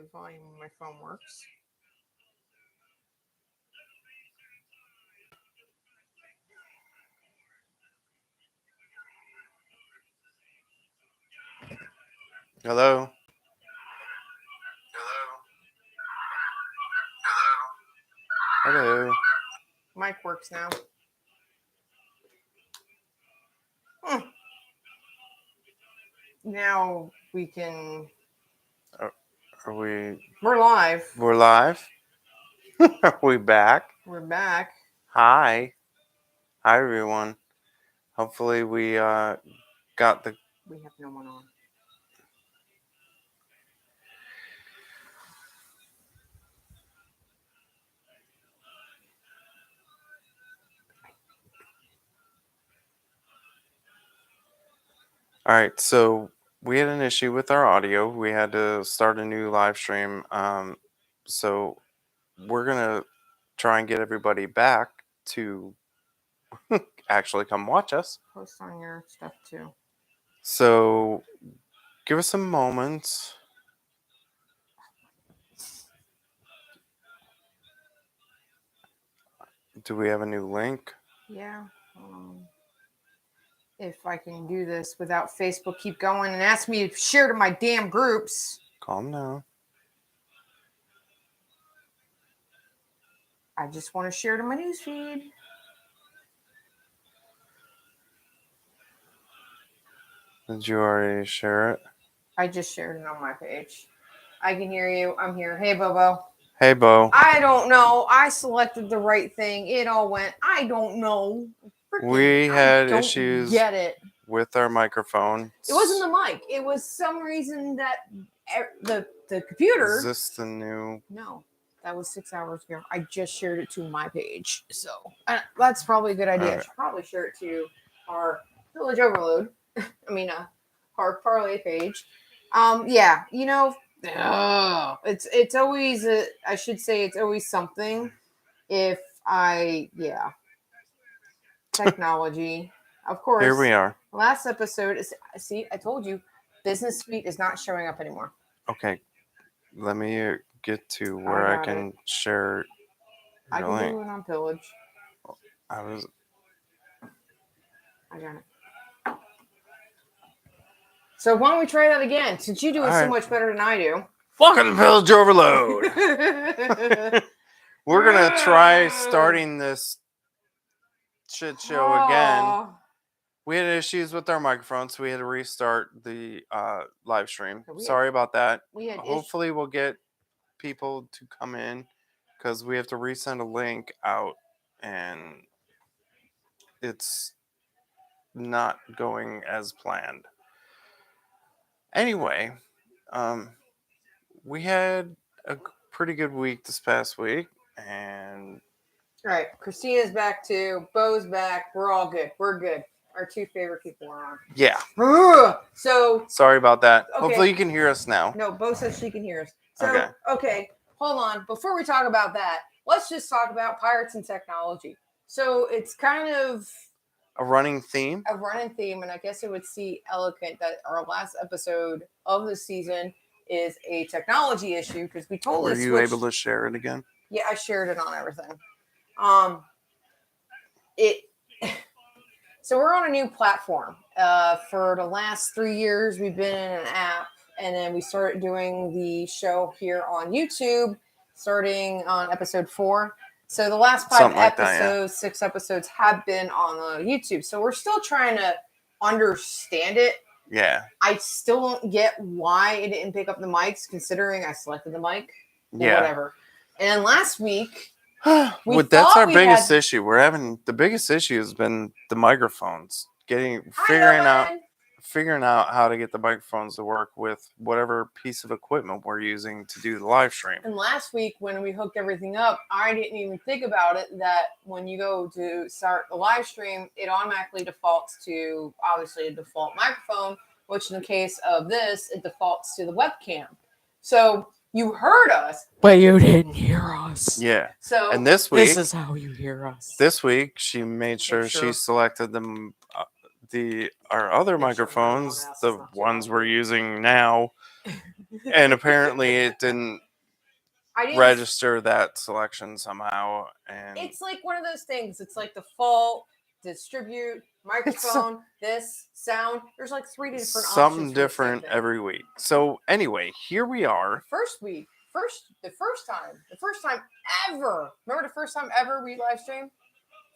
the volume on my phone works. Hello? Hello? Mic works now. Now we can... Are we... We're live. We're live? Are we back? We're back. Hi. Hi, everyone. Hopefully we got the... We have no one on. All right, so we had an issue with our audio. We had to start a new live stream. So we're going to try and get everybody back to actually come watch us. Post on your stuff, too. So give us some moments. Do we have a new link? Yeah. If I can do this without Facebook keep going and ask me to share to my damn groups. Calm down. I just want to share to my newsfeed. Did you already share it? I just shared it on my page. I can hear you. I'm here. Hey, Bobo. Hey, Bo. I don't know. I selected the right thing. It all went. I don't know. We had don't issues get it. with our microphone. It wasn't the mic. It was some reason that the computer. Is this the new? No, that was 6 hours ago. I just shared it to my page. So that's probably a good idea. Right. I should probably share it to our Pillage Overload. Our Parlay page. Yeah, you know, it's always I should say it's always something. If technology, of course. Here we are. Last episode is I told you, Business Suite is not showing up anymore. Okay, let me get to where I can share. I can do it on Pillage. I got it. So why don't we try that again? Since you do it so much better than I do. Welcome to Pillage Overload. We're gonna try starting this shit show again. We had issues with our microphone, so we had to restart the live stream. Sorry about that. Hopefully we'll get people to come in because we have to resend a link out and it's not going as planned. Anyway, we had a pretty good week this past week, and all right, Christina's back too. Bo's back. We're all good. We're good. Our two favorite people are on. Yeah. So sorry about that. Okay. Hopefully you can hear us now. No, Bo says she can hear us. So okay, hold on. Before we talk about that, let's just talk about pirates and technology. So it's kind of a running theme, and I guess it would seem eloquent that our last episode of the season is a technology issue because we totally Were you able to share it again? Yeah, I shared it on everything. So we're on a new platform. For the last 3 years, we've been in an app, and then we started doing the show here on YouTube, starting on episode 4. So the last 5 episodes, 6 episodes have been on YouTube. So we're still trying to understand it. Yeah. I still don't get why it didn't pick up the mics, considering I selected the mic. Yeah. Whatever. And last week, that's our biggest issue. The biggest issue has been the microphones. Figuring out how to get the microphones to work with whatever piece of equipment we're using to do the live stream. And last week when we hooked everything up, I didn't even think about it that when you go to start the live stream, it automatically defaults to obviously a default microphone, which in the case of this, it defaults to the webcam. So you heard us, but you didn't hear us. Yeah. So and this week, this is how you hear us. This week, she made sure she selected them. Our other microphones, the ones we're using now, and apparently it didn't register that selection somehow. And it's like one of those things. It's like default, distribute, microphone, this, sound. There's like 3 different options. Something different every week. So anyway, here we are. The first time ever. Remember the first time ever we live streamed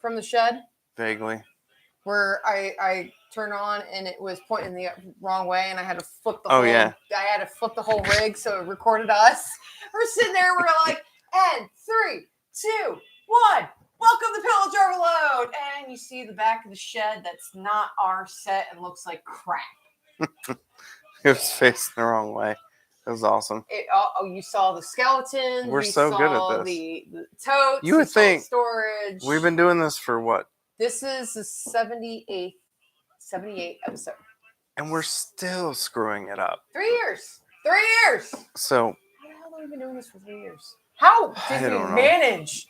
from the shed? Vaguely. Where I turned on and it was pointing the wrong way and I had to flip the whole rig so it recorded us. We're sitting there and we're like, and 3, 2, 1, welcome to Pillage Overload. And you see the back of the shed that's not our set and looks like crap. It was facing the wrong way. It was awesome. You saw the skeletons. We're so good at this. The totes. You would think storage. We've been doing this for what? This is the 78th episode. And we're still screwing it up. 3 years. 3 years. So. How the hell have we been doing this for 3 years? How did we manage?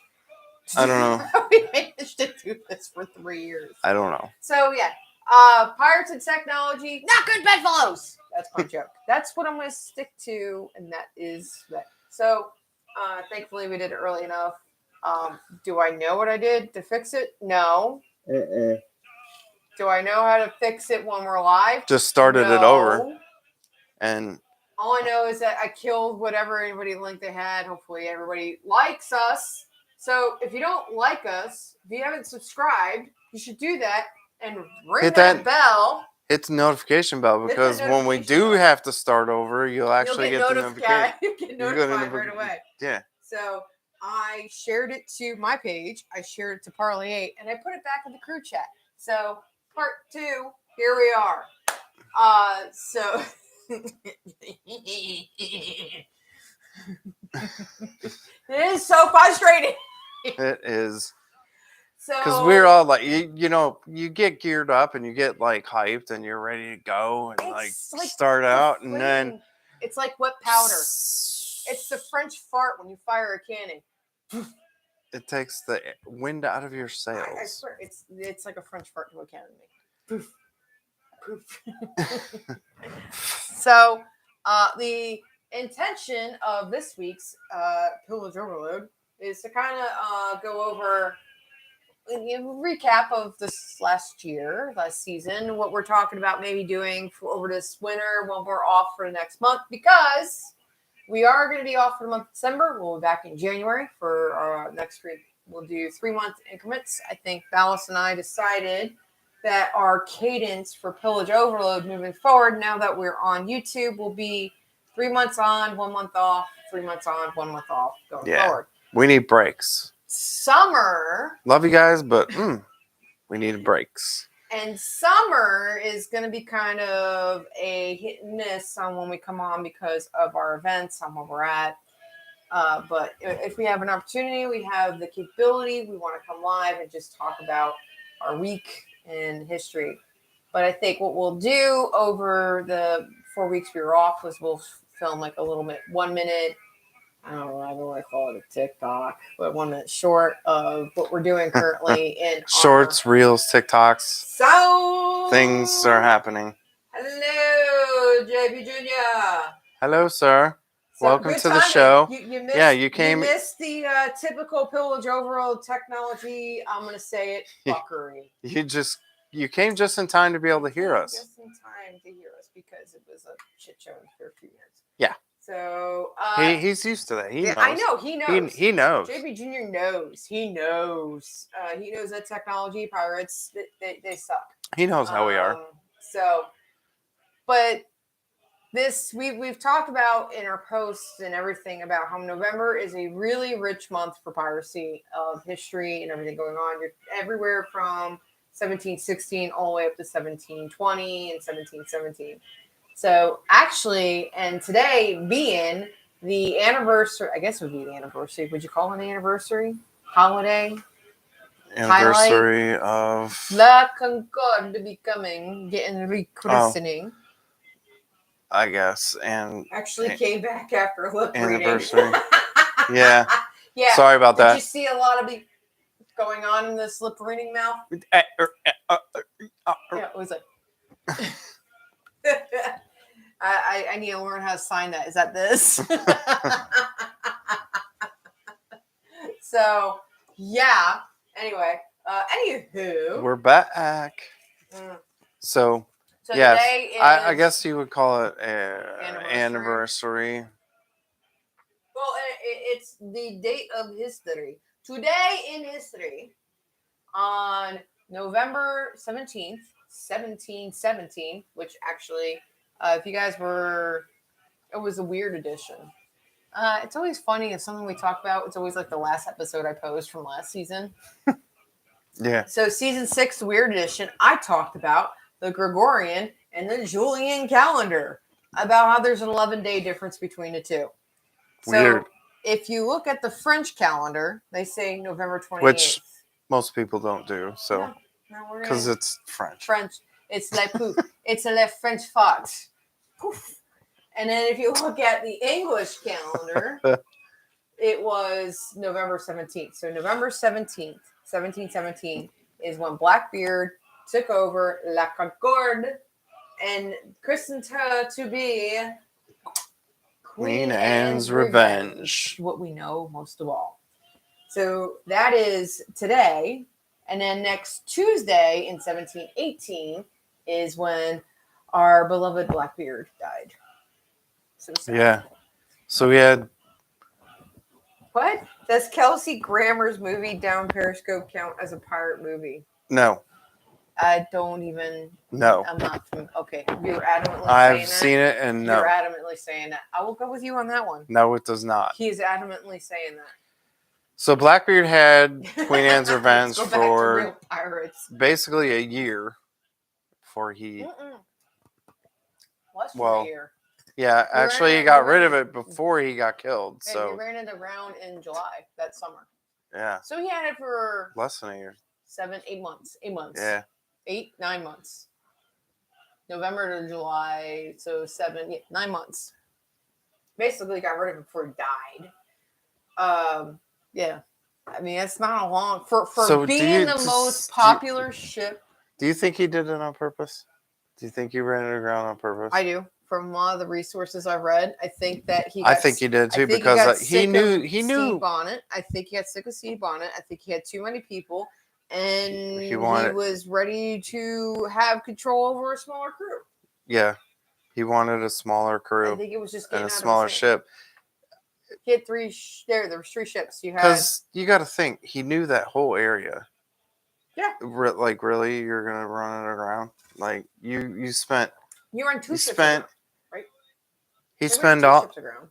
I don't know. How we managed to do this for 3 years? I don't know. So, yeah. Pirates and technology, not good bedfellows. That's my joke. That's what I'm going to stick to, and that is that. So, thankfully, we did it early enough. Do I know what I did to fix it? No. Do I know how to fix it when we're live? Just started it over. And all I know is that I killed whatever anybody linked they had. Hopefully everybody likes us. So if you don't like us, if you haven't subscribed, you should do that and ring that bell. Hit the notification bell because when we do have to start over, you'll actually get the notification. You get notified right away. Yeah. So I shared it to my page. I shared it to Parlay, and I put it back in the crew chat. So part 2, here we are. So it is so frustrating. It is. So because we're all like, you get geared up and you get like hyped and you're ready to go and like start out, and then it's like wet powder. It's the French fart when you fire a cannon. It takes the wind out of your sails. I swear, it's like a French fart to a cannon. Poof, poof. So, the intention of this week's Pillage Overload is to kind of go over a recap of this last season, what we're talking about maybe doing over this winter when we're off for the next month, because we are going to be off for the month of December. We'll be back in January for our next week. We'll do 3-month increments. I think Ballast and I decided that our cadence for Pillage Overload moving forward, now that we're on YouTube, will be 3 months on, 1 month off, 3 months on, 1 month off going forward. We need breaks. Summer. Love you guys, but we need breaks. And summer is going to be kind of a hit and miss on when we come on because of our events, on where we're at. But if we have an opportunity, we have the capability, we want to come live and just talk about our week in history. But I think what we'll do over the 4 weeks we were off was we'll film like a little bit, 1 minute, I don't want to call it a TikTok, but 1 minute short of what we're doing currently in shorts, reels, TikToks. So things are happening. Hello, JB Jr. Hello, sir. So welcome to the show. You missed, you came. You missed the typical Pillage Overload technology. I'm going to say it, fuckery. You came just in time to be able to hear us. Just in time to hear us because it was a shit show for a few minutes. Yeah. So he's used to that. He knows. I know he knows. He knows. JB Jr. knows. He knows. He knows that technology pirates they suck. He knows how we are. So, but this we've talked about in our posts and everything about how November is a really rich month for piracy of history and everything going on. You're everywhere from 1716 all the way up to 1720 and 1717. So actually, and today being the anniversary, I guess it would be the anniversary. Would you call it an anniversary? Holiday? Anniversary of La Concorde becoming, getting rechristening. I guess. And actually came back after lip anniversary. reading. Yeah. Yeah. Sorry about that. Did you see a lot of going on in this lip reading mouth? Yeah, it was like I need to learn how to sign that. Is that this? So, yeah. Anyway, anywho. We're back. So yes, today is... I guess you would call it an anniversary. Well, it's the date of history. Today in history, on November 17th, 1717, which actually, if you guys were... It was a weird edition. It's always funny. It's something we talk about. It's always like the last episode I post from last season. Yeah. So season 6, Weird Edition, I talked about the Gregorian and the Julian calendar, about how there's an 11-day difference between the two. Weird. So if you look at the French calendar, they say November 28th. Which most people don't do. So because it's French. French. It's like pouf. It's a French fox. Poof. And then if you look at the English calendar, it was November 17th. So November 17th, 1717 is when Blackbeard took over La Concorde and christened her to be Queen Anne's Revenge. What we know most of all. So that is today. And then next Tuesday in 1718 is when our beloved Blackbeard died. So sad. Yeah. So we had... What? Does Kelsey Grammer's movie Down Periscope count as a pirate movie? No. I don't even... No. I'm not... Okay. You're adamantly saying that? I've seen it and no. You're adamantly saying that. I will go with you on that one. No, it does not. He is adamantly saying that. So Blackbeard had Queen Anne's Revenge for basically a year before he... Less than a year. Yeah, actually he got rid of it before he got killed. Yeah, so he ran it around in July that summer. Yeah. So he had it for less than a year. 8 months. 8 months. Yeah. 9 months. November to July, so 9 months. Basically got rid of it before he died. Yeah. I mean, it's not a long for so being the most popular ship. Do you think he did it on purpose? Do you think he ran it aground on purpose? I do. From a lot of the resources I've read, I think that he. I think he did too because he knew. Steve Bonnet. I think he got sick of Steve Bonnet. I think he had too many people, and he was ready to have control over a smaller crew. Yeah, he wanted a smaller crew. I think it was just and a smaller ship. He had three. There was 3 ships. You had because you got to think he knew that whole area. Yeah. Like really, you're gonna run it around? Like you spent. You were on 2 ships. Right. He spent all. Ships aground.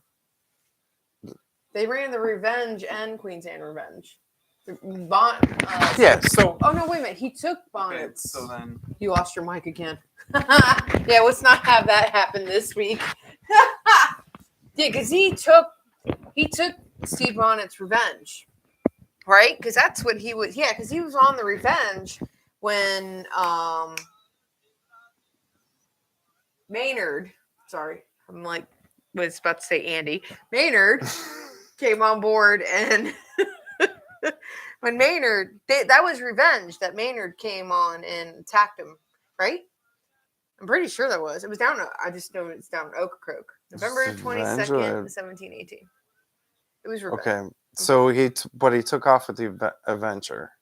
They ran the Revenge and Queen's Anne Revenge. Yeah. So. Oh no! Wait a minute. He took Bonnets. Okay, so then you lost your mic again. Yeah. Let's not have that happen this week. Yeah, because he took Steve Bonnet's Revenge, right? Because that's what he was. Yeah, because he was on the Revenge when Maynard. Sorry, I'm like was about to say Andy. Maynard came on board, and when Maynard that was Revenge that Maynard came on and attacked him, right? I'm pretty sure that was. It was down. I just know it's down Ocracoke. November 22nd, 1718. It was Revenge. Okay, so he took off with the Adventure.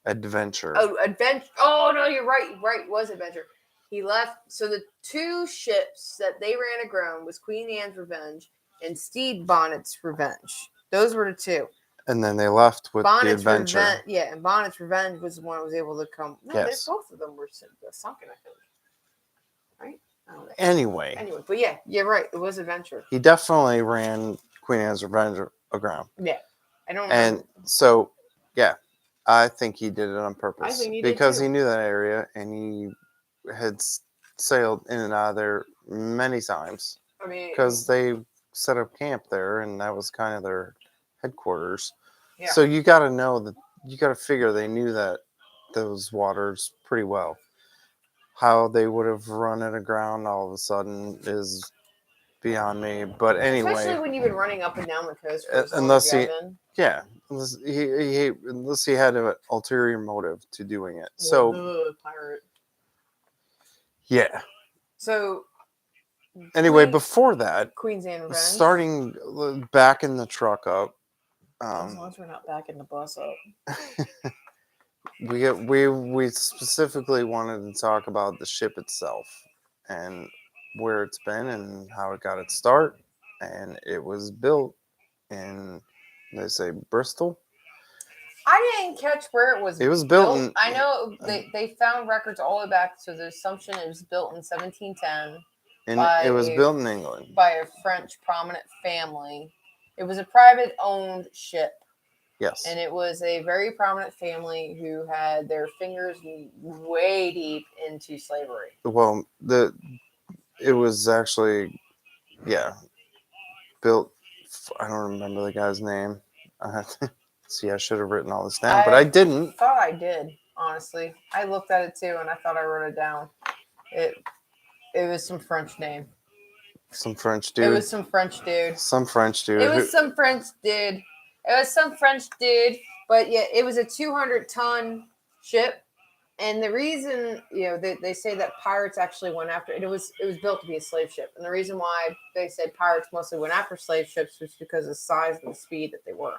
Adventure. Oh, Adventure. Oh no, you're right. Right, it was Adventure. He left. So the 2 ships that they ran aground was Queen Anne's Revenge and Stede Bonnet's Revenge. Those were the 2. And then they left with Bonnet's the Adventure. Yeah, and Bonnet's Revenge was the one that was able to come. No, yes. Both of them were sunken, I think. Right? Anyway, but yeah, you're right. It was Adventure. He definitely ran Queen Anne's Revenge aground. Yeah, I don't remember. And so, yeah, I think he did it on purpose. I think he because did too. He knew that area and he had sailed in and out of there many times. I mean, because they set up camp there and that was kind of their headquarters. Yeah. So you got to know that you got to figure they knew that those waters pretty well. How they would have run it aground all of a sudden is beyond me. But anyway, especially when you've been running up and down the coast for unless he had an ulterior motive to doing it. So pirate. Yeah. So Anyway, before that, Queen's Anne Revenge. Starting backing the truck up. As long as we're not backing the bus up. we specifically wanted to talk about the ship itself and where it's been and how it got its start. And it was built in, they say, Bristol. I didn't catch where it was. It was built in, I know they found records all the way back, so the assumption it was built in 1710. It was built in England by a French prominent family. It was a private-owned ship. Yes. And it was a very prominent family who had their fingers way deep into slavery. Well, it was actually, built. I don't remember the guy's name. See, I should have written all this down, but I didn't. I thought I did, honestly. I looked at it too, and I thought I wrote it down. It was some French name. Some French dude. It was some French dude. Some French dude. It was some French dude. It was some French dude. But yeah, it was a 200-ton ship. And the reason, they say that pirates actually went after it. It was built to be a slave ship. And the reason why they said pirates mostly went after slave ships was because of the size and the speed that they were.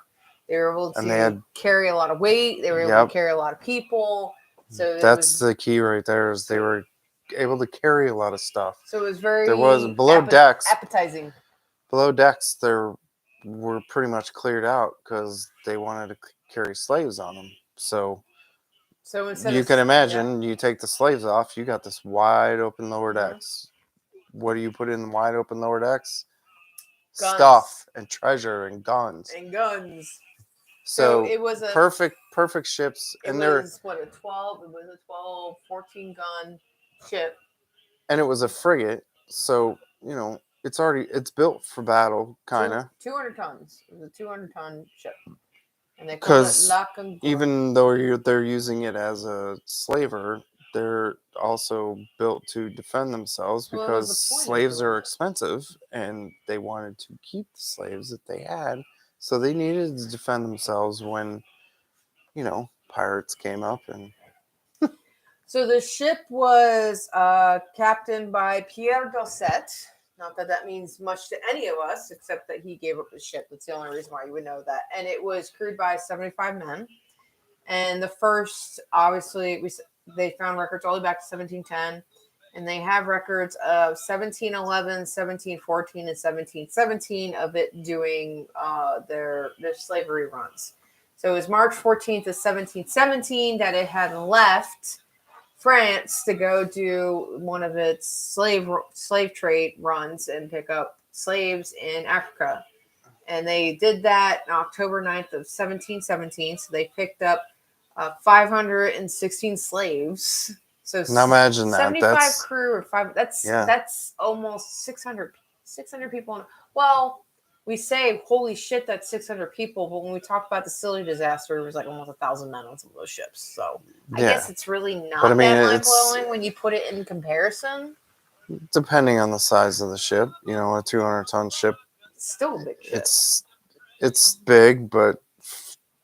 They were able to carry a lot of weight. They were able to carry a lot of people. So that's the key right there, is they were able to carry a lot of stuff. So it was very decks. appetizing. Below decks, there were pretty much cleared out because they wanted to carry slaves on them. So you can imagine, you take the slaves off, you got this wide open lower decks. What do you put in the wide open lower decks? Guns. Stuff and treasure and guns. So it was a perfect ships. It was a 12, 14 gun ship. And it was a frigate. So, it's built for battle, kind of. 200 tons. It was a 200-ton ship. Because even though they're using it as a slaver, they're also built to defend themselves because slaves are expensive and they wanted to keep the slaves that they had. So they needed to defend themselves when, pirates came up. And so the ship was captained by Pierre Dosset. Not that that means much to any of us, except that he gave up his ship. That's the only reason why you would know that. And it was crewed by 75 men. And the first, obviously, they found records all the way back to 1710. And they have records of 1711, 1714, and 1717 of it doing their slavery runs. So it was March 14th of 1717 that it had left France to go do one of its slave trade runs and pick up slaves in Africa. And they did that on October 9th of 1717. So they picked up 516 slaves. So now imagine that. 75 crew or 5. That's almost 600 people. Well, we say, holy shit, that's 600 people. But when we talk about the Scilly disaster, it was like almost 1,000 men on some of those ships. So I guess it's really not that mind-blowing when you put it in comparison. Depending on the size of the ship, a 200-ton ship. It's still a big ship. It's big, but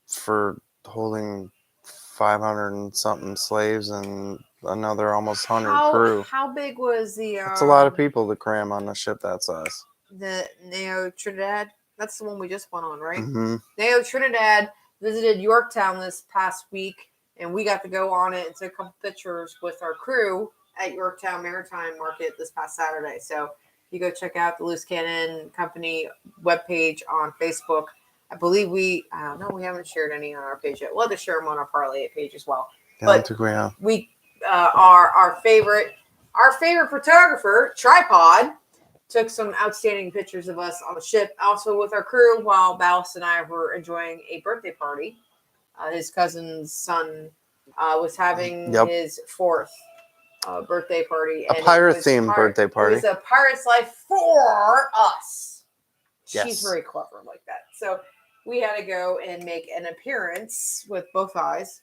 for holding 500 and something slaves and another almost 100 crew. How big was the... It's a lot of people to cram on a ship that size. The Neo Trinidad, that's the one we just went on, right? Mm-hmm. Neo Trinidad visited Yorktown this past week, and we got to go on it and take a couple pictures with our crew at Yorktown Maritime Market this past Saturday. So you go check out the Loose Cannon Company webpage on Facebook. I believe we haven't shared any on our page yet. We'll have to share them on our Parlay page as well. Yeah, but I think we have. We our favorite photographer, Tripod, took some outstanding pictures of us on the ship, also with our crew, while Ballast and I were enjoying a birthday party. His cousin's son was having his 4th birthday party. A pirate-themed birthday party. It was a pirate's life for us. Yes. She's very clever like that. So we had to go and make an appearance with both eyes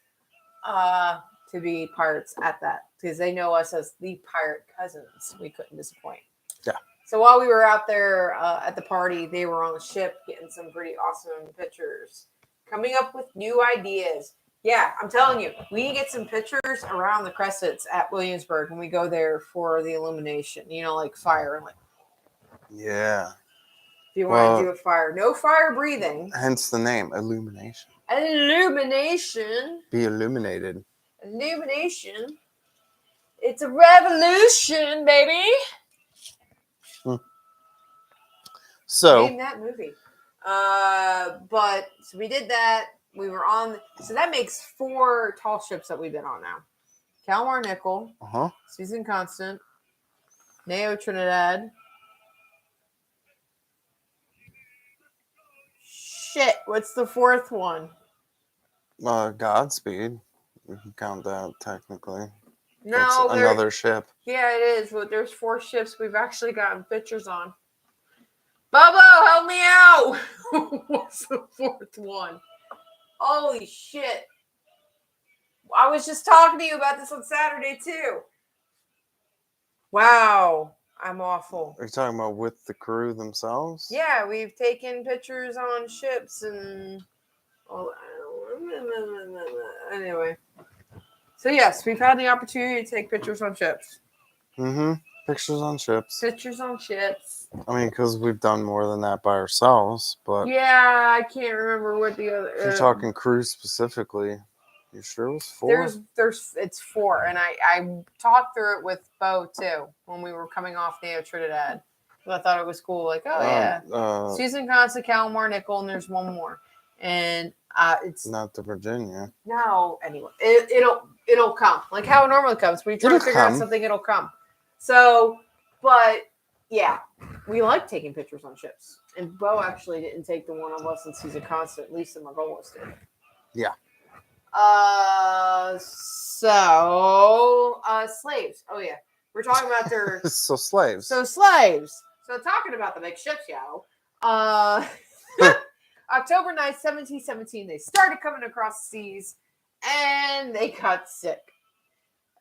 to be pirates at that, because they know us as the pirate cousins. We couldn't disappoint. Yeah. So while we were out there at the party, they were on the ship getting some pretty awesome pictures, coming up with new ideas. Yeah, I'm telling you, we need to get some pictures around the cressets at Williamsburg when we go there for the illumination, like fire and like Yeah. If you want to do a fire. No fire breathing. Hence the name, illumination. Illumination. Be illuminated. Illumination. It's a revolution, baby. So. Name that movie. But so we did that. We were on. So that makes 4 tall ships that we've been on now. Kalmar Nickel. Season Constant. Neo Trinidad. Shit, what's the 4th one? Godspeed. We can count that technically. No, that's another ship. Yeah, it is. But there's 4 ships we've actually gotten pictures on. Bobo, help me out! What's the 4th one? Holy shit. I was just talking to you about this on Saturday, too. Wow. I'm awful. Are you talking about with the crew themselves? Yeah, we've taken pictures on ships and... Anyway. So, yes, we've had the opportunity to take pictures on ships. Pictures on ships. Pictures on ships. I mean, because we've done more than that by ourselves, but... Yeah, I can't remember what the other... If you're talking crew specifically, you sure it was 4? It's 4, and I talked through it with Bo, too, when we were coming off Neo Trinidad. So I thought it was cool. Like, Susan Constant, Kalmar Nickel, and there's one more. And it's... Not the Virginia. No, anyway. It'll come. Like how it normally comes. When you try to figure out something, it'll come. So, but, yeah. We like taking pictures on ships. And Bo actually didn't take the one of us in Season Constant. At least the Margolis did. Yeah. Slaves. Oh, yeah. We're talking about their... slaves. So, talking about the big ships, yo. October 9th, 1717, they started coming across the seas, and they got sick.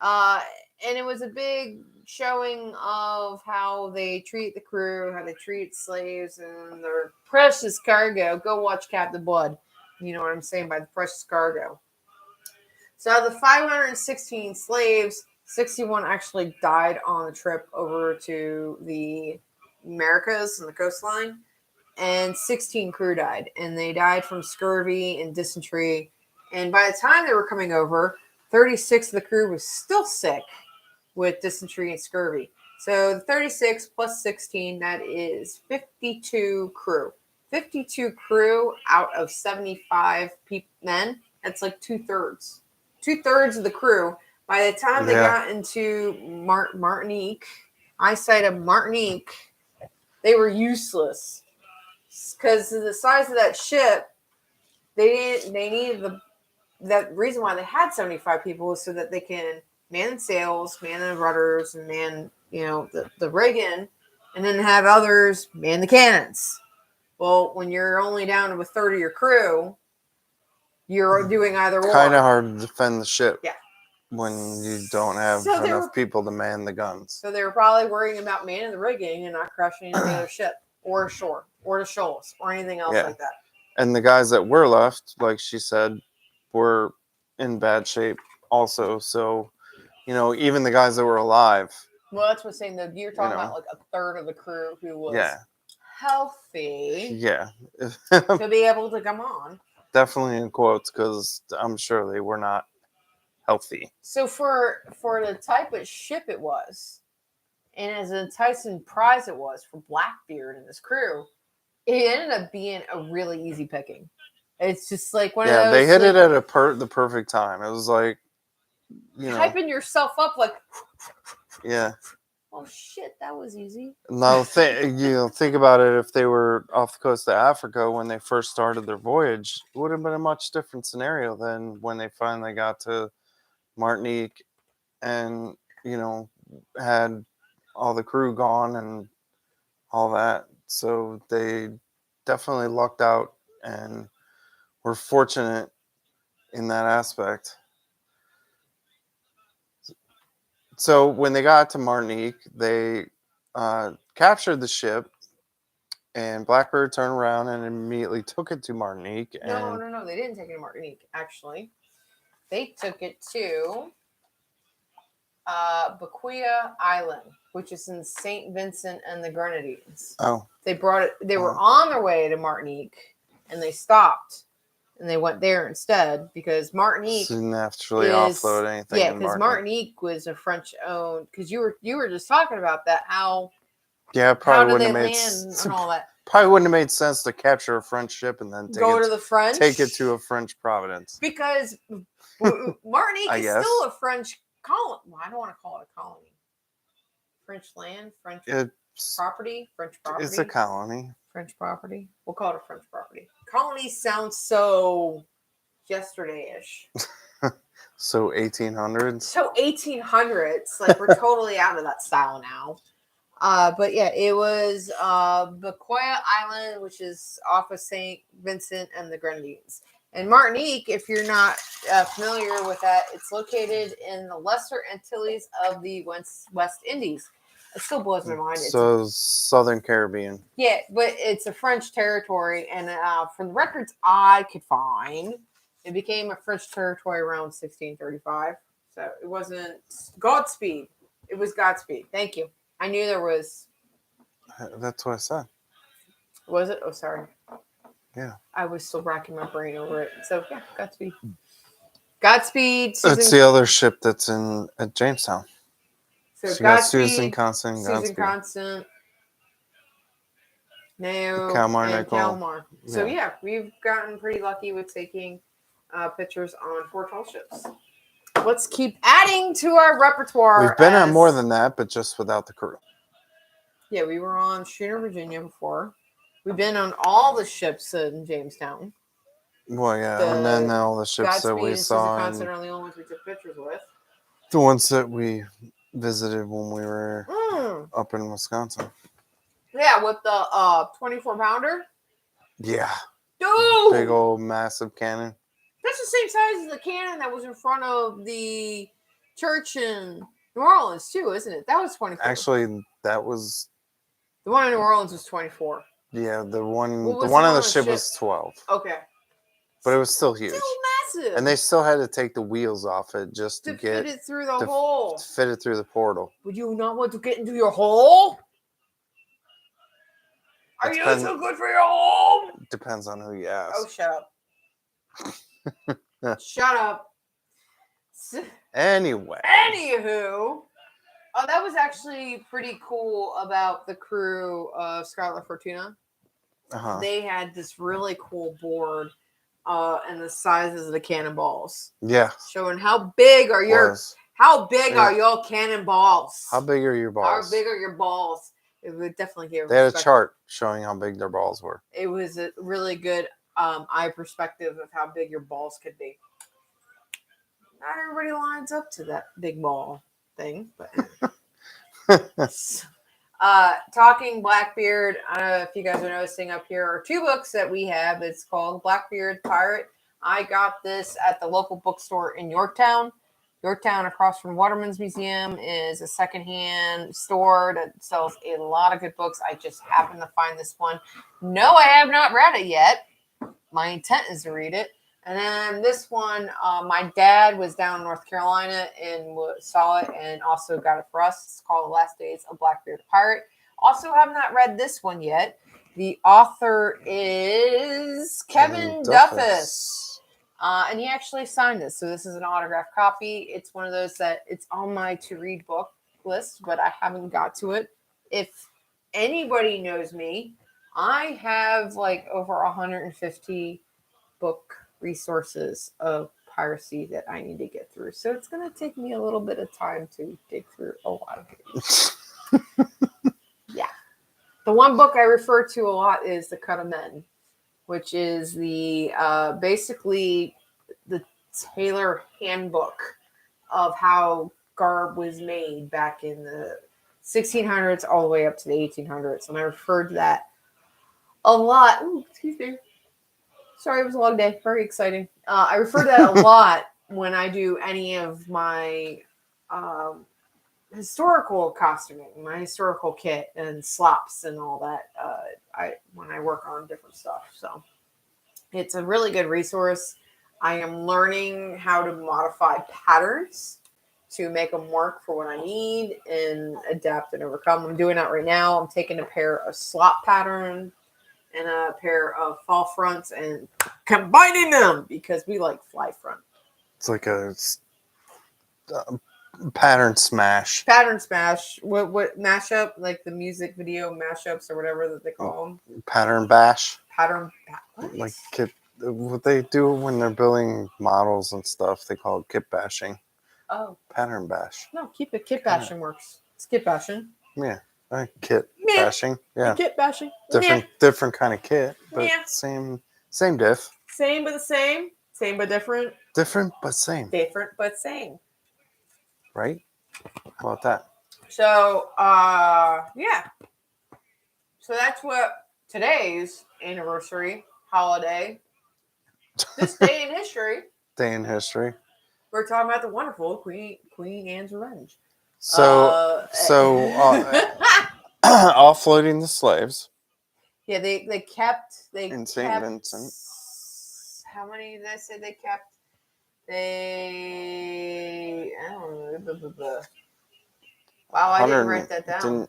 And it was a big showing of how they treat the crew, how they treat slaves, and their precious cargo. Go watch Captain Blood. You know what I'm saying by the precious cargo. So out of the 516 slaves, 61 actually died on the trip over to the Americas and the coastline. And 16 crew died. And they died from scurvy and dysentery. And by the time they were coming over, 36 of the crew was still sick with dysentery and scurvy. So the 36 plus 16, that is 52 crew. 52 crew out of 75 men. That's like 2/3. 2/3 of the crew. By the time they got into Martinique, eyesight of Martinique, they were useless. Because of the size of that ship, they needed that reason why they had 75 people was so that they can man the sails, man the rudders, and man, the rigging, and then have others man the cannons. Well, when you're only down to 1/3 of your crew, you're doing either or. Kind of hard to defend the ship. Yeah. When you don't have enough people to man the guns. So they were probably worrying about manning the rigging and not crashing into the other ship or shore or the shoals or anything else like that. And the guys that were left, like she said, were in bad shape also. So, even the guys that were alive. Well, that's what's saying that you're talking about like 1/3 of the crew who was healthy. Yeah. To be able to come on. Definitely in quotes, because I'm sure they were not healthy. So for the type of ship it was, and as an enticing prize it was for Blackbeard and his crew, it ended up being a really easy picking. It's just like one of those. Yeah, they hit it at the perfect time. It was like, hyping yourself up like. Yeah. Oh shit, that was easy. Now think about it. If they were off the coast of Africa when they first started their voyage, it would have been a much different scenario than when they finally got to Martinique and had all the crew gone and all that. So they definitely lucked out and were fortunate in that aspect. So when they got to Martinique, they captured the ship, and Blackbeard turned around and immediately took it to Martinique. No, they didn't take it to Martinique, actually. They took it to Bequia Island, which is in St. Vincent and the Grenadines. Oh. They brought it. They were on their way to Martinique, and they stopped, and they went there instead because Martinique didn't actually offload anything. Yeah, because Martinique was a French-owned. Because you were just talking about that. How probably wouldn't how have made and all that. Probably wouldn't have made sense to capture a French ship and then go to the French. Take it to a French province. Because Martinique is still a French colony. Well, I don't want to call it a colony. French land, French property, French property. It's a colony. French property. We'll call it a French property. Colony sounds so yesterday-ish. So 1800s? So 1800s. Like, we're totally out of that style now. But yeah, it was Bequia Island, which is off of St. Vincent and the Grenadines. And Martinique, if you're not familiar with that, it's located in the Lesser Antilles of the West Indies. It still blows my mind. So Southern Caribbean. Yeah, but it's a French territory. And from the records I could find, it became a French territory around 1635. So it wasn't Godspeed. It was Godspeed. Thank you. I knew there was. That's what I said. Was it? Oh, sorry. Yeah. I was still racking my brain over it. So, yeah, Godspeed. Godspeed. It's the other ship that's at Jamestown. So, you Godspeed, got Susan Constant, Susan Constant, Nao, Kalmar, and Kalmar. So, yeah, we've gotten pretty lucky with taking pictures on 4 tall ships. Let's keep adding to our repertoire. We've been on more than that, but just without the crew. Yeah, we were on Schooner Virginia before. We've been on all the ships in Jamestown. Well, yeah, and then all the ships Godspeed that we saw. And Susan Constant are the only ones we took pictures with. The ones that we visited when we were up in Wisconsin. Yeah, with the 24-pounder. Yeah. Dude! Big old massive cannon. That's the same size as the cannon that was in front of the church in New Orleans, too, isn't it? That was 24. Actually, that was... The one in New Orleans was 24. Yeah, the one on the ship was 12. Okay. But it was still huge. Still massive. And they still had to take the wheels off it just to get... fit it through the hole. To fit it through the portal. Would you not want to get into your hole? Are you so good for your home? Depends on who you ask. Oh, shut up. Shut up. Anyway. Anywho. Oh, that was actually pretty cool about the crew of Scarlet Fortuna. Uh-huh. They had this really cool board and the sizes of the cannonballs. Yeah. Showing how big are your cannonballs? How big are your balls? How big are your balls? It would definitely give. They had a chart showing how big their balls were. It was a really good eye perspective of how big your balls could be. Not everybody lines up to that big ball thing, but talking Blackbeard. I don't know if you guys are noticing up here are 2 books that we have. It's called Blackbeard Pirate. I got this at the local bookstore in Yorktown. Yorktown, across from Waterman's Museum, is a secondhand store that sells a lot of good books. I just happened to find this one. No, I have not read it yet. My intent is to read it. And then this one, my dad was down in North Carolina and saw it and also got it for us. It's called The Last Days of Blackbeard Pirate. Also have not read this one yet. The author is Kevin Duffus. And he actually signed this. So this is an autographed copy. It's one of those that it's on my to-read book list, but I haven't got to it. If anybody knows me, I have like over 150 book resources of piracy that I need to get through. So it's going to take me a little bit of time to dig through a lot of it. Yeah. The one book I refer to a lot is The Cut of Men, which is the basically the tailor handbook of how garb was made back in the 1600s all the way up to the 1800s. And I referred to that a lot. Ooh, excuse me. Sorry, it was a long day. Very exciting. I refer to that a lot when I do any of my historical costuming, my historical kit and slops and all that. When I work on different stuff, so it's a really good resource. I am learning how to modify patterns to make them work for what I need and adapt and overcome. I'm doing that right now. I'm taking a pair of slot patterns and a pair of fall fronts and combining them because we like fly front. It's like a pattern smash. Pattern smash. What mashup? Like the music video mashups or whatever that they call them. Pattern bash. What? Like what they do when they're building models and stuff, they call it kit bashing. Oh. Pattern bash. No, keep it. Kit bashing works. It's kit bashing. Yeah. Kit bashing. Yeah. Kit bashing. Different kind of kit, but same diff. Same but the same. Same but different. Different but same. Different but same. Right? How about that? So, yeah. So that's what today's anniversary holiday. This day in history. Day in history. We're talking about the wonderful Queen Anne's Revenge. So offloading the slaves. Yeah, they kept in St. Vincent. How many did I say they kept? I don't know. Wow, I didn't write that down.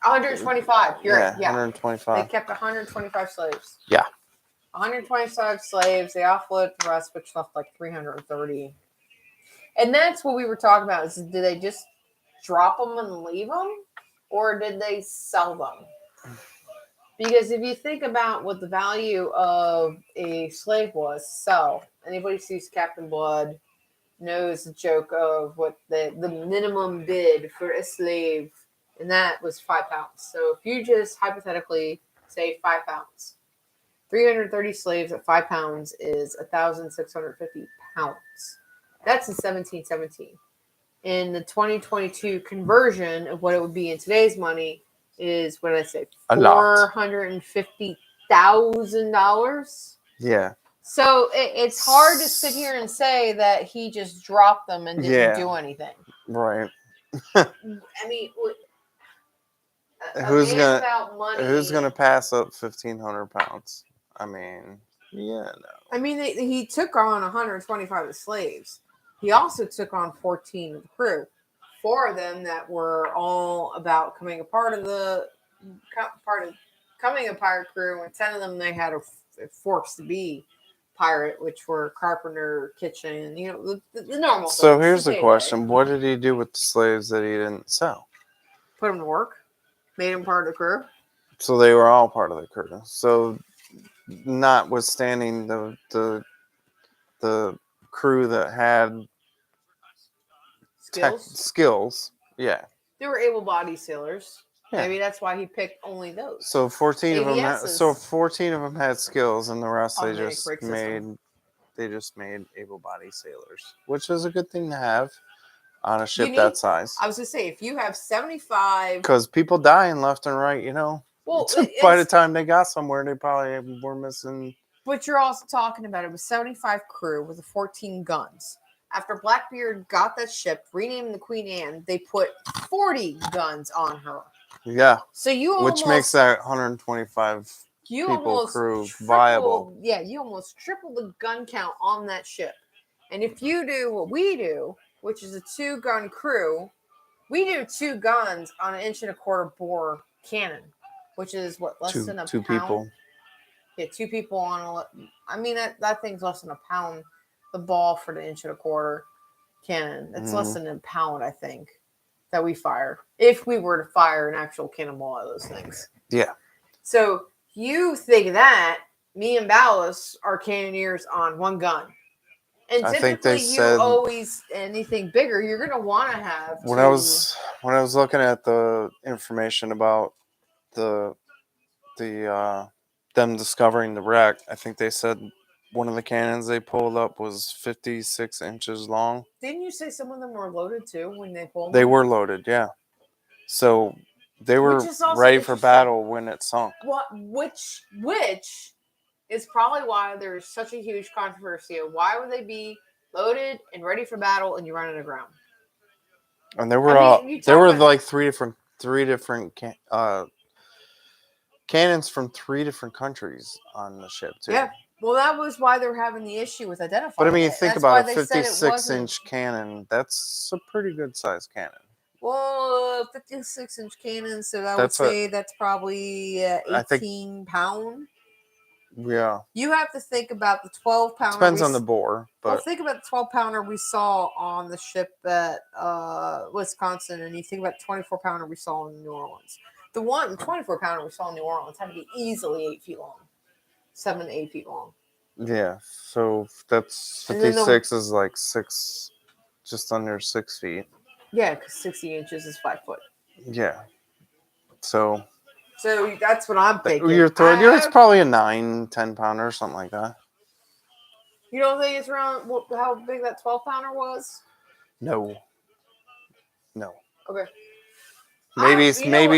125. You're right. Yeah, 125. They kept 125 slaves. Yeah. 125 slaves. They offloaded the rest, which left like 330. And that's what we were talking about. Is did they just drop them and leave them, or did they sell them? Because if you think about what the value of a slave was, so anybody sees Captain Blood knows the joke of what the minimum bid for a slave, and that was £5. So if you just hypothetically say £5, 330 slaves at £5 is 1,650 pounds. That's in 1717. In the 2022 conversion of what it would be in today's money is, what did I say? $450,000. Yeah. So it's hard to sit here and say that he just dropped them and didn't do anything. Right. I mean, who's gonna pass up 1,500 pounds? I mean, yeah, no. I mean, he took on 125 of slaves. He also took on 14 of the crew. 4 of them that were all about becoming a pirate crew, and 10 of them they had a forced to be pirate, which were carpenter, kitchen, the normal. So here's the question: what did he do with the slaves that he didn't sell? Put them to work. Made them part of the crew. So they were all part of the crew. So, notwithstanding the crew that had skills, yeah, they were able-bodied sailors. Yeah. Maybe that's why he picked only those. So 14 of them had skills, and the rest they just made able-bodied sailors, which is a good thing to have on a ship that size. I was gonna say, if you have 75, because people dying left and right, Well, by the time they got somewhere, they probably were missing. But you're also talking about it was 75 crew with 14 guns. After Blackbeard got that ship, renamed the Queen Anne, they put 40 guns on her. Yeah. So which makes that 125 people crew viable. Yeah, you almost triple the gun count on that ship. And if you do what we do, which is a 2-gun crew, we do 2 guns on an 1.25-inch bore cannon, which is what, less than a pound? 2 people. Yeah, 2 people on that thing's less than a pound. The ball for the 1.25-inch cannon, it's less than a pound, I think, that we fire. If we were to fire an actual cannonball out of those things. Yeah. So you think that me and Ballast are cannoneers on 1 gun. And typically always anything bigger, you're gonna want to have. When I was looking at the information about them discovering the wreck, I think they said one of the cannons they pulled up was 56 inches long. Didn't you say some of them were loaded too when they pulled them? They were loaded, yeah. So they were ready for battle when it sunk. Which is probably why there's such a huge controversy of why would they be loaded and ready for battle and you run it aground? And there were like three different cannons from 3 different countries on the ship too. Yeah, Well, that was why they were having the issue with identifying. But I mean, you it. think That's about why a 56-inch cannon. That's a pretty good size cannon. Well, 56-inch cannon. So I would say that's probably 18 pound. Yeah. You have to think about the 12-pounder. Depends on the bore. But well, think about the 12-pounder we saw on the ship at Wisconsin, and you think about the 24-pounder we saw in New Orleans. The 24-pounder we saw in New Orleans had to be easily 8 feet long, 7 to 8 feet long. Yeah, so that's 56 is like 6, just under 6 feet. Yeah, because 60 inches is 5 foot. Yeah. So that's what I'm thinking. It's probably a 9-10 pounder or something like that. You don't think it's around how big that 12-pounder was? No. Okay. Maybe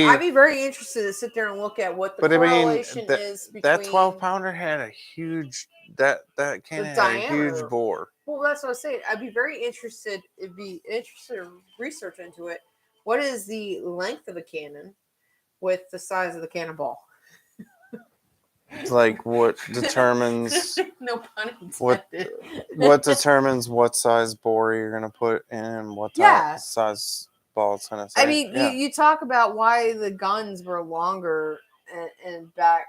I'd be very interested to sit there and look at what the correlation is between that 12-pounder had a huge that cannon had a huge bore. Well, that's what I was saying. I'd be very interested. It'd be interested to research into it. What is the length of a cannon with the size of the cannonball? Like what determines no pun intended. What determines what size bore you're gonna put in, what size ball it's gonna say. I mean, you talk about why the guns were longer and back.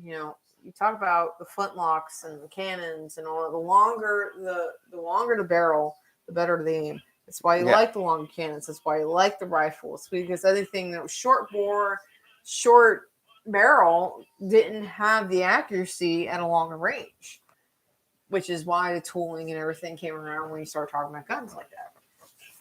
You talk about the flintlocks and the cannons and all. The longer the barrel, the better the aim. That's why you like the long cannons. That's why you like the rifles, because anything that was short bore, short barrel didn't have the accuracy at a longer range, which is why the tooling and everything came around when you start talking about guns like that.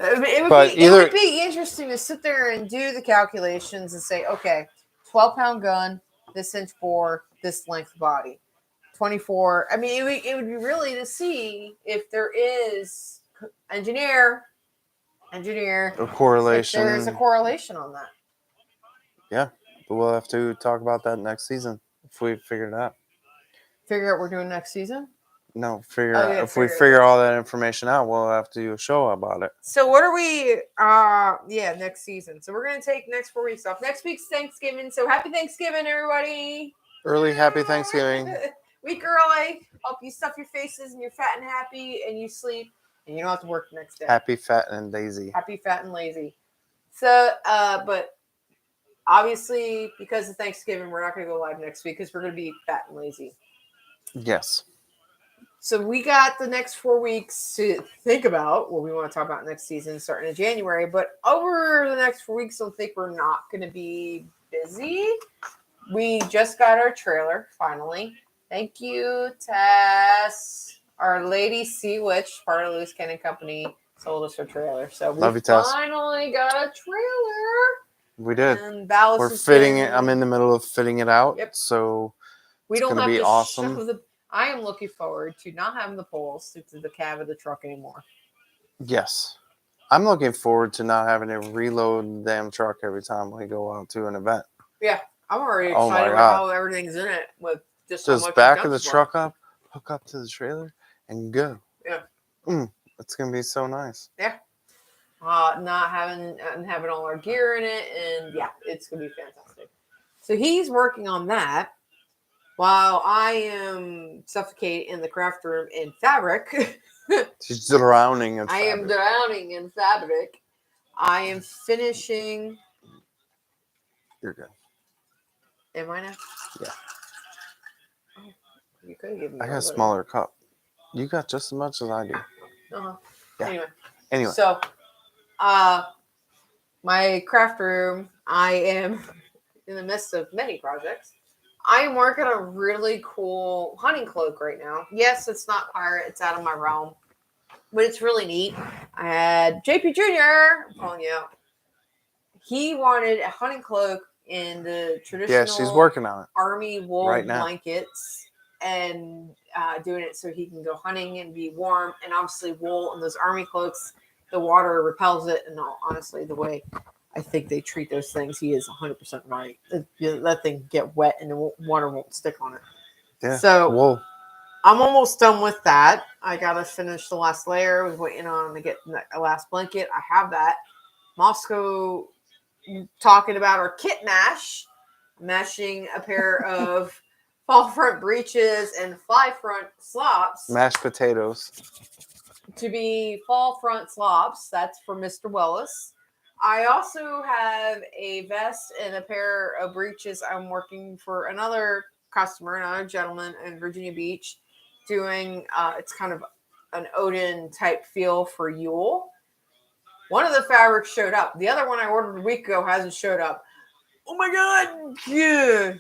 It would be interesting to sit there and do the calculations and say, okay, 12-pound gun, this inch bore, this length body, 24. I mean, it would be really to see if there is engineer a correlation. If there is a correlation on that. Yeah, but we'll have to talk about that next season if we figure it out. Figure out what we're doing next season? No, if we figure all that information out, we'll have to do a show about it. So what are we next season. So we're gonna take next 4 weeks off. Next week's Thanksgiving. So happy Thanksgiving, everybody. Early happy Thanksgiving. Week early. Hope you stuff your faces and you're fat and happy and you sleep and you don't have to work the next day. Happy, fat, and lazy. Happy, fat, and lazy. So but obviously because of Thanksgiving, we're not gonna go live next week because we're gonna be fat and lazy. Yes. So we got the next 4 weeks to think about what we want to talk about next season, starting in January. But over the next 4 weeks, I think we're not going to be busy. We just got our trailer, finally. Thank you, Tess. Our Lady Sea Witch, part of Loose Cannon Company, sold us our trailer. So we finally got a trailer. We did. And Ballast We're fitting it. I'm in the middle of fitting it out. Yep. So it's going to be awesome. I am looking forward to not having the poles stick to the cab of the truck anymore. Yes. I'm looking forward to not having to reload the damn truck every time we go out to an event. Yeah. I'm already excited about how everything's in it with just back of the truck up, hook up to the trailer, and go. Yeah. It's going to be so nice. Yeah. Not having all our gear in it, and it's going to be fantastic. So he's working on that. While I am suffocating in the craft room in fabric. She's drowning in fabric. I am drowning in fabric. I am finishing. You're good. Am I now? Yeah. Oh, you could have given me I got a smaller cup. You got just as much as I do. Uh-huh. Yeah. Anyway. So, my craft room, I am in the midst of many projects. I am working on a really cool hunting cloak right now. Yes, it's not pirate. It's out of my realm. But it's really neat. I had JP Jr. I'm calling you out. He wanted a hunting cloak in the traditional she's working on it. Army wool right now. Blankets and doing it so he can go hunting and be warm. And obviously wool and those Army cloaks, the water repels it. And honestly, the way I think they treat those things, he is 100% right. That thing get wet and the water won't stick on it. Yeah. So I'm almost done with that. I got to finish the last layer. I was waiting on to get the last blanket. I have that. Moscow talking about our kit mash. Mashing a pair of fall front breeches and fly front slops. Mashed potatoes. To be fall front slops. That's for Mr. Willis. I also have a vest and a pair of breeches. I'm working for another customer, another gentleman in Virginia Beach, doing it's kind of an Odin type feel for Yule. One of the fabrics showed up. The other one I ordered a week ago hasn't showed up. Oh my god! Yeah.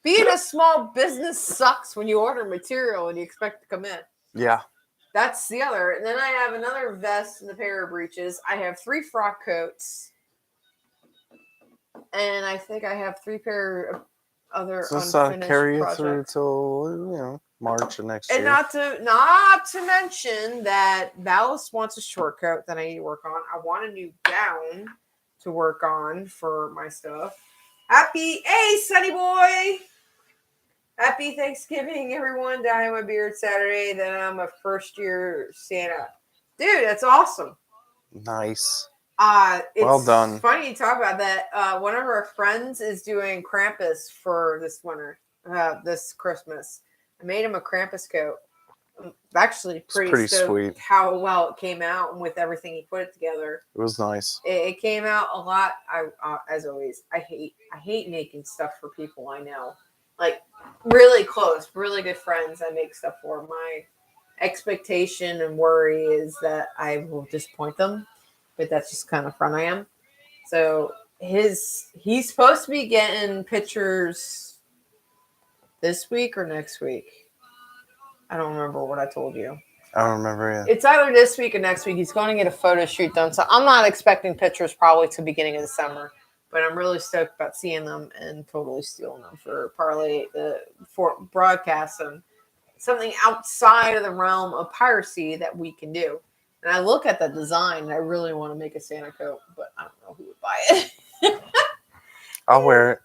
Being a small business sucks when you order material and you expect it to come in. Yeah. That's the other. And then I have another vest and a pair of breeches. I have 3 frock coats. And I think I have 3 pair of other unfinished carry you projects. through till March of next year. And not to mention that Ballast wants a short coat that I need to work on. I want a new gown to work on for my stuff. Hey, Sunny boy! Happy Thanksgiving, everyone. Dyeing my beard Saturday. Then I'm a first-year Santa. Dude, that's awesome. Nice. It's well done. Funny you talk about that. One of our friends is doing Krampus for this winter, this Christmas. I made him a Krampus coat. I'm actually pretty sweet how well it came out and with everything he put it together. It was nice. It came out a lot. As always, I hate making stuff for people I know. Like really close, really good friends I make stuff for. My expectation and worry is that I will disappoint them, but that's just kind of fun I am. So he's supposed to be getting pictures this week or next week. I don't remember what I told you. I don't remember yet. It's either this week or next week. He's going to get a photo shoot done. So I'm not expecting pictures probably to the beginning of the summer. But I'm really stoked about seeing them and totally stealing them for Parlay, for broadcast and something outside of the realm of piracy that we can do. And I look at the design and I really want to make a Santa coat, but I don't know who would buy it. I'll wear it.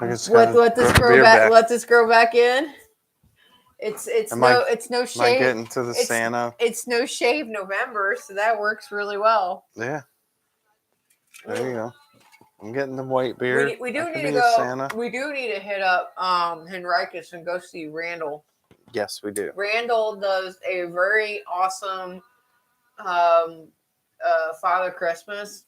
Let this grow back in. It's no shave. Might get into the Santa. It's no shave November, so that works really well. Yeah. There you go. I'm getting the white beard. We do need to go. Santa. We do need to hit up Henricus and go see Randall. Yes, we do. Randall does a very awesome Father Christmas.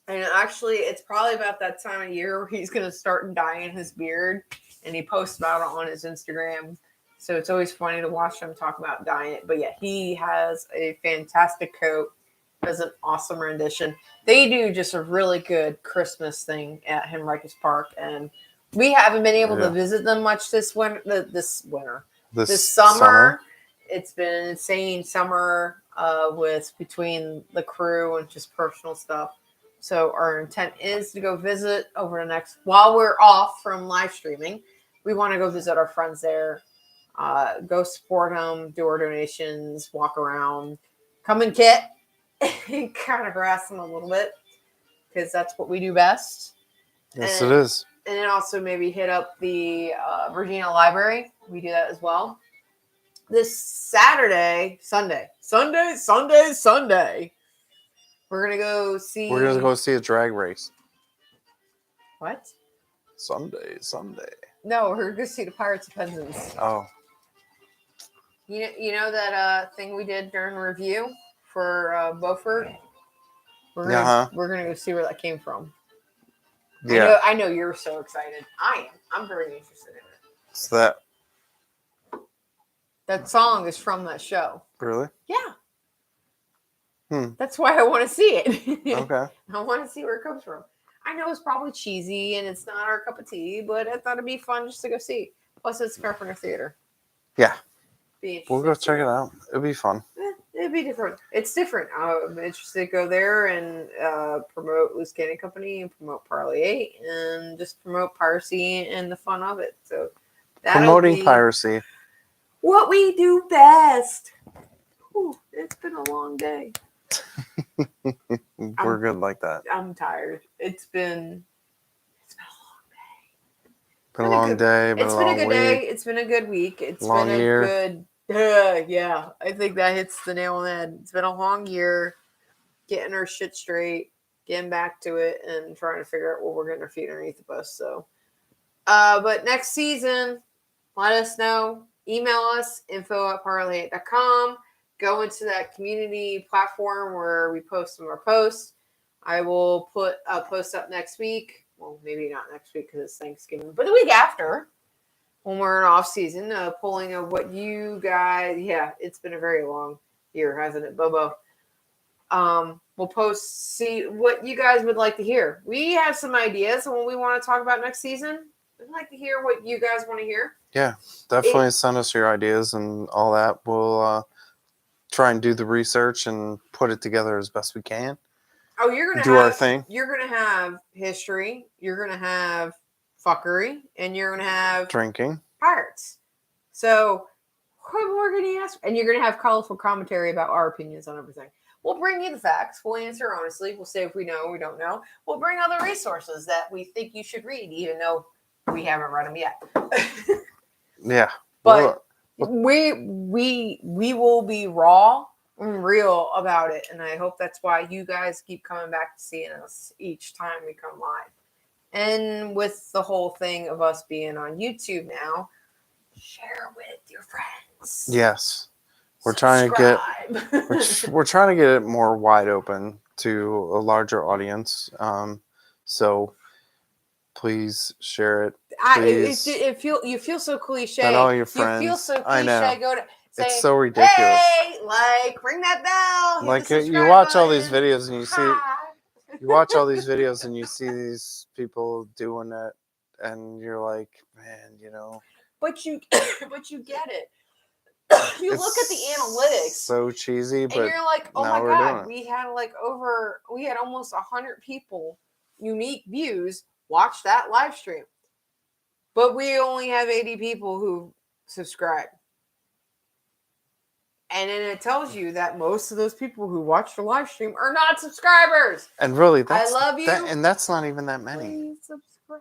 And actually, it's probably about that time of year where he's going to start dyeing his beard. And he posts about it on his Instagram. So it's always funny to watch him talk about dyeing it. But yeah, he has a fantastic coat. Does an awesome rendition. They do just a really good Christmas thing at Henricus Park. And we haven't been able to visit them much this winter. This summer. It's been an insane summer with between the crew and just personal stuff. So our intent is to go visit over the next, while we're off from live streaming, we want to go visit our friends there, go support them, do our donations, walk around, come in kit, and kind of harass them a little bit because that's what we do best. Yes, it is. And then also maybe hit up the Virginia Library. We do that as well. This Sunday. We're gonna go see. We're gonna go see a drag race. What? Sunday. No, we're gonna see the Pirates of Penzance. Oh. You know that thing we did during review for Beaufort? We're gonna go see where that came from. Yeah. I know you're so excited. I am. I'm very interested in it. So that song is from that show. Really? Yeah. That's why I want to see it. Okay. I want to see where it comes from. I know it's probably cheesy and it's not our cup of tea, but I thought it'd be fun just to go see. Plus, it's Carpenter Theater. Yeah. We'll go check it out. It'll be fun. It'd be different. It's different. I'm interested to go there and promote Loose Cannon Company and promote Parlay and just promote piracy and the fun of it. So promoting piracy. What we do best. Ooh, it's been a long day. We're good like that. I'm tired. It's been a long day. It's been a good day. It's been a good week. It's been a good. Yeah, I think that hits the nail on the head. It's been a long year, getting our shit straight, getting back to it, and trying to figure out what we're getting our feet underneath the bus. So But next season, let us know. Email us, info@parlay.com. Go into that community platform where we post some of our posts. I will put a post up next week. Well, maybe not next week because it's Thanksgiving, but the week after, when we're in off season, polling of what you guys. Yeah, it's been a very long year, hasn't it, Bobo? We'll post, see what you guys would like to hear. We have some ideas on what we want to talk about next season. We'd like to hear what you guys want to hear. Yeah, definitely send us your ideas and all that. We'll try and do the research and put it together as best we can. Oh, you're gonna do our thing. You're gonna have history. You're gonna have fuckery, and you're gonna have drinking, pirates. So, what more can you ask? And you're gonna have colorful commentary about our opinions on everything. We'll bring you the facts. We'll answer honestly. We'll say if we know, we don't know. We'll bring other resources that we think you should read, even though we haven't read them yet. Yeah, but we will be raw and real about it, and I hope that's why you guys keep coming back to seeing us each time we come live. And with the whole thing of us being on YouTube now, share with your friends. Yes. We're trying to get it more wide open to a larger audience. So please share it. Please. You feel so cliche. And all your friends. You feel so cliche. I know. Go to say, it's so ridiculous. Hey, ring that bell. Like you watch all these videos and you see. You watch all these videos and you see these people doing it, and you're like, man, you know. But you get it. You look at the analytics. So cheesy, but and you're like, oh my god, we had almost 100 people, unique views, watch that live stream, but we only have 80 people who subscribe. And then it tells you that most of those people who watch the live stream are not subscribers. And really, I love you. And that's not even that many. Please subscribe.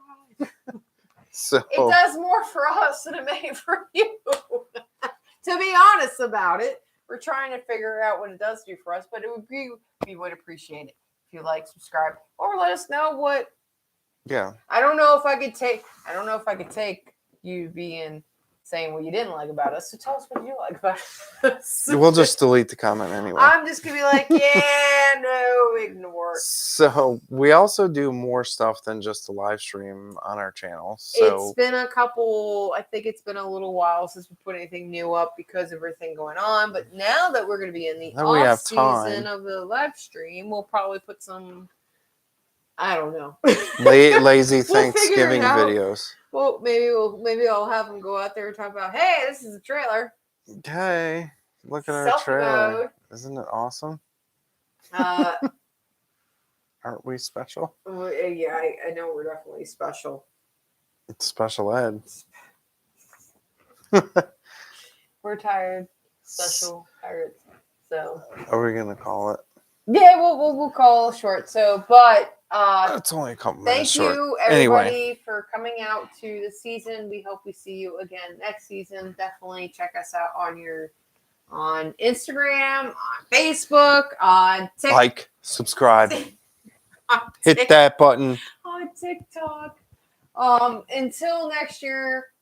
So it does more for us than it may for you. To be honest about it, we're trying to figure out what it does do for us, but we would appreciate it if you like, subscribe, or let us know what. Yeah. I don't know if I could take you saying what you didn't like about us. So tell us what you like about us. We'll just delete the comment anyway. I'm just gonna be like, yeah, no, ignore. So we also do more stuff than just a live stream on our channel. So it's been I think it's been a little while since we put anything new up because of everything going on. But now that we're gonna be in the off season of the live stream, we'll probably put some. I don't know. Lazy Thanksgiving videos. Well, maybe I'll have them go out there and talk about, hey, this is a trailer. Hey, look at our trailer. Isn't it awesome? Aren't we special? Yeah, I know we're definitely special. It's special ed. We're tired. Special pirates. So. Are we gonna call it? Yeah, we'll call it short. So, but. It's only a couple minutes short. Thank you, everybody, for coming out to the season. We hope we see you again next season. Definitely check us out on Instagram, on Facebook, on TikTok. Like, subscribe, hit that button on TikTok. Until next year,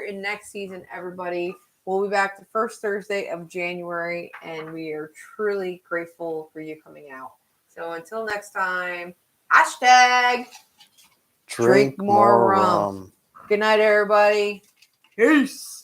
in next season, everybody. We'll be back the first Thursday of January, and we are truly grateful for you coming out. So until next time, # drink more rum. Good night, everybody. Peace.